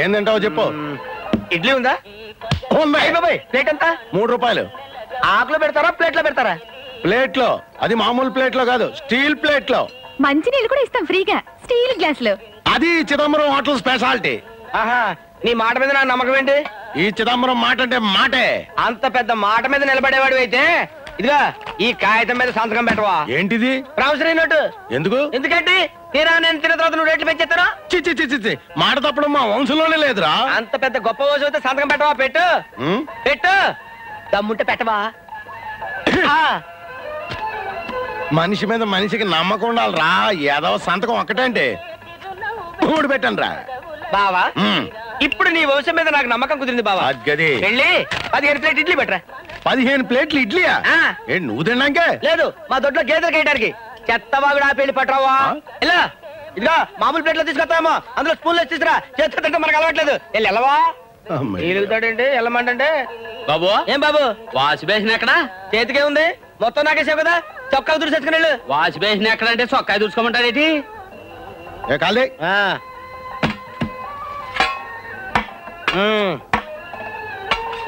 ఏం తింటావో చెప్పు. ఇడ్లీ ఉందా? ప్లేట్ ఎంత? 3 రూపాయలు. ఆకులో పెడతారా ప్లేట్లో పెడతారా? ప్లేట్ లో. అది మామూలు ప్లేట్ లో కాదు, స్టీల్ ప్లేట్ లో. మంచి నీళ్ళు కూడా ఇస్తాం ఫ్రీగా స్టీల్ గ్లాస్ లో. అది చిదంబరం హోటల్ స్పెషాలిటీ. ఆహా, నీ మాట మీద నా నమ్మకం ఏంటి? ఈ చిదంబరం మాట అంటే మాటే. అంత పెద్ద మాట మీద నిలబడేవాడు అయితే ఇదిగా ఈ కాగితం మీద సంతకం పెట్టవా? ఏంటిది? Promissory note. ఎందుకు? ఎందుకంటే తీరా నేను తిన్న తర్వాత నువ్వు రేట్లు పెంచేస్తారా? చి మాట తప్పడం మా వంశంలోనే లేదురా. అంత పెద్ద గొప్ప రోజు అయితే సంతకం పెట్టవా? పెట్టు పెట్టు, దమ్ముంటే పెట్టవా? మనిషి మీద మనిషికి నమ్మకం ఉండాలిరా. ఏదో సంతకం ఒక్కటంటే 3 పెట్టండి రా బావా. ఇప్పుడు నీ వంశం మీద నాకు నమ్మకం కుదిరింది బావా. గది వెళ్ళి 15 ప్లేట్ ఇడ్లీ పెట్టరా. 15 ప్లేట్లు ఇడ్లీయా? ఏంటి నువ్వు తిన్నాకే? లేదు, మా దొడ్లో గేదెలు కేయడానికి. చెత్తవాగుడు ఆపేళ్ళి పట్టరావా? ఇలా ఇదిగా మామూలు ప్లేట్లో తీసుకొస్తామో అందులో స్పూన్లో తీసుకురా. చేతితో తింటే మనకు అలవాట్లేదు. వెళ్ళి వెళ్ళవా? ఎలుగుతాడండి వెళ్ళమంటే. బాబు ఏం బాబు, వాష్ బేసిన్ ఎక్కడ? చేతికే ఉంది, మొత్తం నాకేసావు కదా. చొక్కా దుడిసేసుకుని వెళ్ళు. వాష్ బేసిన్ ఎక్కడ అంటే చొక్కా దుడుచుకోమంటారేటి?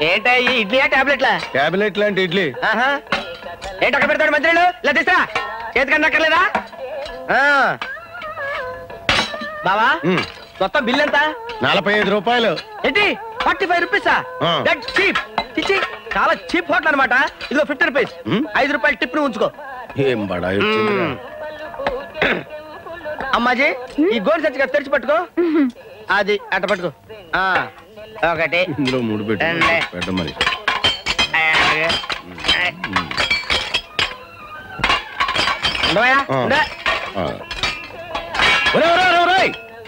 ఏంటా ఈ ఇడ్లీయా టాబ్లెట్లా? టాబ్లెట్ లాంటి ఇడ్లీ. ఏంటి అక్కడ పెడతాడు మంత్రులు? ఇలా తీసా చేతికన్నా అక్కర్లేదా? బావా మొత్తం బిల్ ఎంత? 45 రూపాయలు. ఏంటి 45 రూపీసా? That cheap. ఇచ్చి చాలా చీప్ హోటల్ అనమాట. ఇదిగో 50 రూపీస్. 5 రూపాయలు టిప్ ను ఉంచుకో. ఏం బడా అమ్మాజీ ఈ గోల్ సచ్చిగా తెరిచి పట్టుకో. అది అట్ట పట్టుకో. 1 ఇందులో 3 పెట్టు మరి.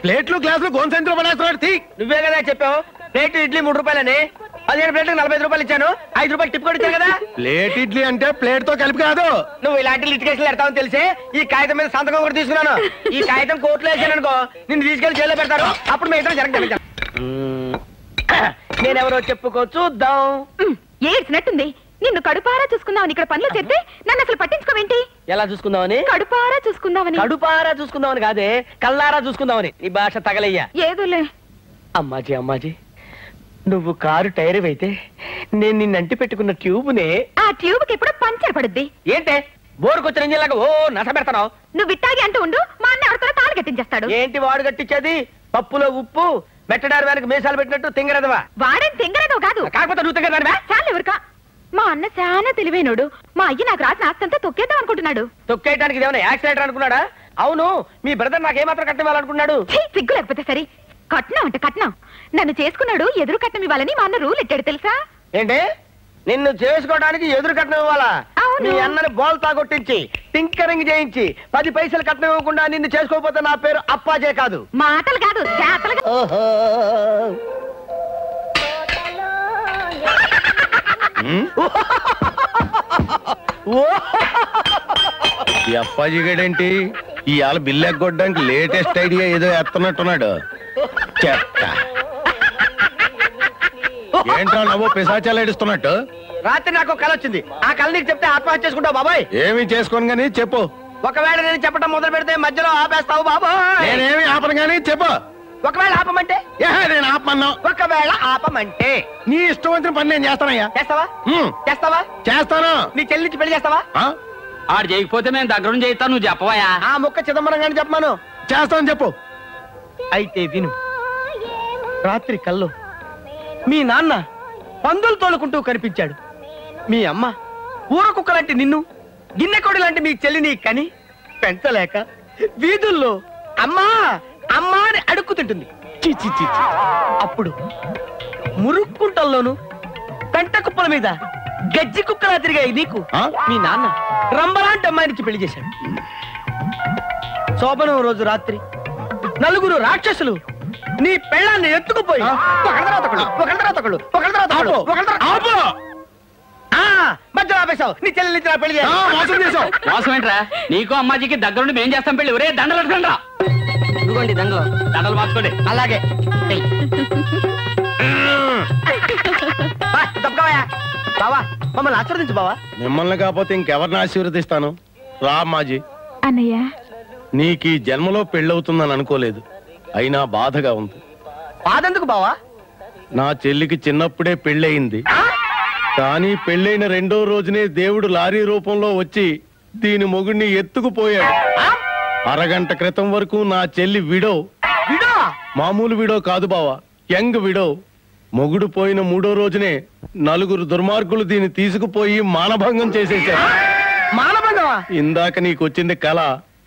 ప్లేట్లు గ్లాసులు గోన్సెంట్లో పడేస్తున్నాడు. నువ్వే కదా చెప్పావు ప్లేట్ ఇడ్లీ 3 రూపాయలని. 15 ప్లేట్లకు 45 రూపాయలు ఇచ్చాను. 5 రూపాయలు టిప్ కూడా ఇచ్చాను కదా. ప్లేట్ ఇడ్లీ అంటే ప్లేట్ తో కలిపి కాదు. నువ్వు ఇలాంటి లిటికేషన్లు పెడతావని తెలిసి ఈ కాగితం మీద సంతకం కూడా తీసుకున్నాను. ఈ కాగితం కోర్టులో వేసాను అనుకో, నిన్ను తీసుకెళ్లి జైల్లో పెడతారు. అప్పుడు మీ ఇద్దరు జరగదు. నేనెవరో చెప్పుకో చూద్దాం. ఏడ్చినట్టుంది. నిన్ను కడుపారా చూసుకుందామని ఇక్కడ పనులు చేస్తే నన్ను అసలు పట్టించుకోవేంటి? ఎలా చూసుకుందామని? కడుపారా చూసుకుందామని. కడుపారా చూసుకుందామని కాదే, కల్లారా చూసుకుందామని. నీ భాష తగలయ్యా. ఏదోలే. అమ్మాజీ నువ్వు కారు టైర్ అయితే నేను నిన్నంటి పెట్టుకున్న ట్యూబ్నే. ఆ ట్యూబ్ కి ఎప్పుడు పంచర్ పడుద్ది. ఏంటే బోరుకొచ్చిన ఇంజిన్లాగా ఓ నస పెడతావు? నువ్వు విట్టాగి అంటూ ఉండు, మా అన్న ఎవరితో తాళి కట్టించేస్తాడు. ఏంటి వాడు కట్టించేది? పప్పులో ఉప్పు మెట్టడారు వెనక మీసాలు పెట్టినట్టు తింగరదవా? వాడేం తింగరదవ కాదు. కాకపోతే నువ్వు తింగరదానివా? చాలు ఎవరికా. మా అన్న చాలా తెలివైనడు. మా అయ్య నాకు రాసిన ఆస్తంతా తొక్కేద్దాం అనుకుంటున్నాడు. తొక్కేయడానికి ఇదేమన్నా యాక్సిడెంట్ అనుకున్నాడా? అవును, మీ బ్రదర్ నాకేమాత్రం కట్టివ్వాలనుకున్నాడు? సిగ్గు లేకపోతే సరే. కట్నం అంటే కట్నం. నన్ను చేసుకున్నాడు, ఎదురు కట్నం ఇవ్వాలని మా అన్న రూల్ ఎట్టాడు తెలుసా? ఏంటి నిన్ను చేసుకోవడానికి ఎదురు కట్నం ఇవ్వాలా? మీ అన్నని బోల్తా కొట్టించి టింకరింగ్ చేయించి 10 పైసలు కట్నం ఇవ్వకుండా నిన్ను చేసుకోకపోతే నా పేరు అప్పాజే కాదు. మాటలు కాదు చేతలు. ఈ అప్పాజీ గడేంటి ఇవాళ బిల్లు ఎగ్గొట్టడానికి లేటెస్ట్ ఐడియా ఏదో ఎత్తనట్టున్నాడు. చెత్త. ఏంట్రా నవ్వు పిశాచాలు ఏడుస్తున్నట్టు? రాత్రి నాకు కళ వచ్చింది. ఆ కళ నీకు చెప్తే ఆత్మహత్య చేసుకుంటావు బాబాయ్. ఏమి చేసుకోను గానీ చెప్పు. ఒకవేళ నేను చెప్పడం మొదలు పెడితే మధ్యలో ఆపేస్తావు బాబాయ్. నేనేమి ఆపను గానీ చెప్పు. ఒకవేళ ఆపమంటే? నేను ఆపమన్నా. ఒకవేళ ఆపమంటే నీ ఇష్టం వచ్చిన పని నేను చేస్తానయ్యా. చేస్తావా? చేస్తావా? చేస్తాను. నీ చెల్లించి పెళ్లి చేస్తావా? ఆడు చేయకపోతే మేము దగ్గర చేస్తాను. నువ్వు చెప్పవా? ఆ ముక్క చిదంబరం గాని చెప్పమాను. చేస్తాను చెప్పు. అయితే విను. రాత్రి కల్లో మీ నాన్న పందులు తోలుకుంటూ కనిపించాడు. మీ అమ్మ ఊర కుక్క లాంటి నిన్ను, గిన్నెకోడి లాంటి మీ చెల్లిని కని పెంచలేక వీధుల్లో అమ్మా అమ్మా అని అడుక్కుతింటుంది. అప్పుడు మురుక్కుంటల్లోను పెంట కుప్పల మీద గజ్జి కుక్కలా తిరిగాయి నీకు మీ నాన్న రంబలాంటి అమ్మాయినికి పెళ్లి చేశాడు. శోభనం రోజు రాత్రి 4 రాక్షసులు నీ పెళ్ళాన్ని ఎత్తుకుపోయి మధ్యలో ఆపేశావు. నీ చెల్లి పెళ్లి చేసావు. మోసం ఏంట్రా? నీకు అమ్మాజీకి దగ్గరుండి మేం చేస్తాం పెళ్లి. ఒరే దండలు అడగండి రా. ఇదిగోండి దండలు మార్చుకోండి. అలాగే బావా మమ్మల్ని ఆశీర్వదించు బావా. మిమ్మల్ని కాకపోతే ఇంకెవరిని ఆశీర్వదిస్తాను? రా అమ్మాజీ. అన్నయ్య నీకు ఈ జన్మలో పెళ్ళవుతుందని అనుకోలేదు. అయినా బాధగా ఉంది. బాధెందుకు బావా? నా చెల్లికి చిన్నప్పుడే పెళ్ళయింది. కానీ పెళ్ళైన 2వ రోజునే దేవుడు లారీ రూపంలో వచ్చి దీని మొగుడిని ఎత్తుకుపోయాడు. అరగంట క్రితం వరకు నా చెల్లి విడో. విడో? మామూలు విడో కాదు బావా, యంగ్ విడో. మొగుడు పోయిన 3వ రోజునే 4 దుర్మార్గులు దీన్ని తీసుకుపోయి మానభంగం చేసేశారు. మానభంగమా? ఇందాక నీకొచ్చింది కళ,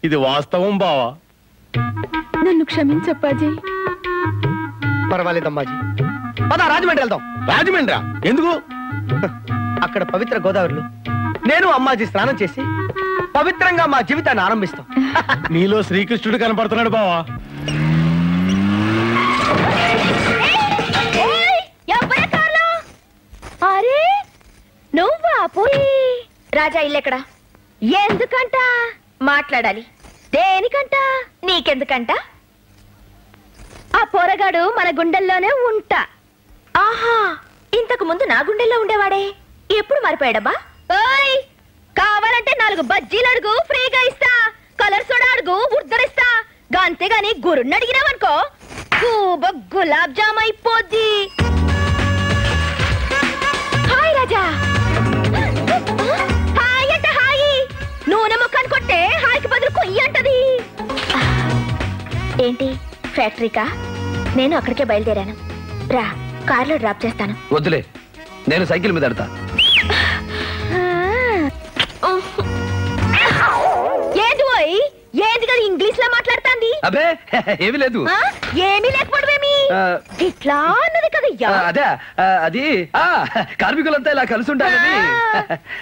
ఇది వాస్తవం బావా. నన్ను క్షమించప్పాజీ. పర్వాలేదమ్మాజీ, పద రాజమండ్రి వెళ్దాం. రాజమండ్రా? ఎందుకు? అక్కడ పవిత్ర గోదావరిలో నేను అమ్మాజీ స్నానం చేసి పవిత్రంగా మా జీవితాన్ని ఆరంభిస్తాం. నీలో శ్రీకృష్ణుడు కనపడుతున్నాడు బావా. అరే నువ్వా? పోయి రాజా ఇల్లెక్కడా? ఎందుకంట మాట్లాడాలి? దేనికంట? నీకెందుకంట? ఆ పోరగాడు మన గుండెల్లోనే ఉంటా. ఆహా, ఇంతకు ముందు నా గుండెల్లో ఉండేవాడే, ఎప్పుడు మారిపోయాడబ్బా? ఓయ్, కావాలంటే 4 బజ్జీలు అడుగు, ఫ్రీగా ఇస్తా. కలర్ సోడా అడుగు, ఉద్దరిస్తా. అంతేగాని గురుణ్ణి అడిగినావనుకో గులాబ్ జామ్ అయిపోద్ది. హాయ్ రాజా. హాయ్ అంటే హాయి, నూనె ముక్కను కొట్టే హాయికి బదులు కొయ్యి అంటది. ఏంటి ఫ్యాక్టరీకా? నేను అక్కడికే బయలుదేరాను. రా, కార్లో డ్రాప్ చేస్తాను. వద్దులే, నేను సైకిల్ మీద ఎడతా. ఏంటి పోయి, ఏంటి కదా ఇంగ్లీష్ లో మాట్లాడుతాంది? అబే ఏమీ లేదు. ఏమీ లేకపోవడమేమి, ఇట్లా అన్నది కదయ్యా. అదే అది కార్మికులంతా ఇలా కలిసి ఉండాలని.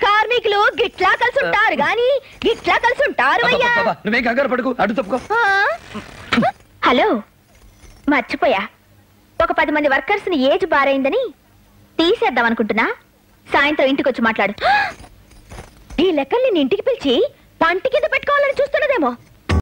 కార్మికులు గిట్లా కలిసి ఉంటారు గాని గిట్లా కలిసి ఉంటారు అయ్యా. నువ్వేం కంగారు పడుకు, అటు తప్పుకో. హలో, మర్చిపోయా, ఒక 10 మంది వర్కర్స్ ని ఏజ్ బారైందని తీసేద్దాం అనుకుంటున్నా. సాయంత్రం ఇంటికి వచ్చి మాట్లాడు. ఈ లెక్కల్ని ఇంటికి పిలిచి పంటి కింద పెట్టుకోవాలని చూస్తున్నదేమో.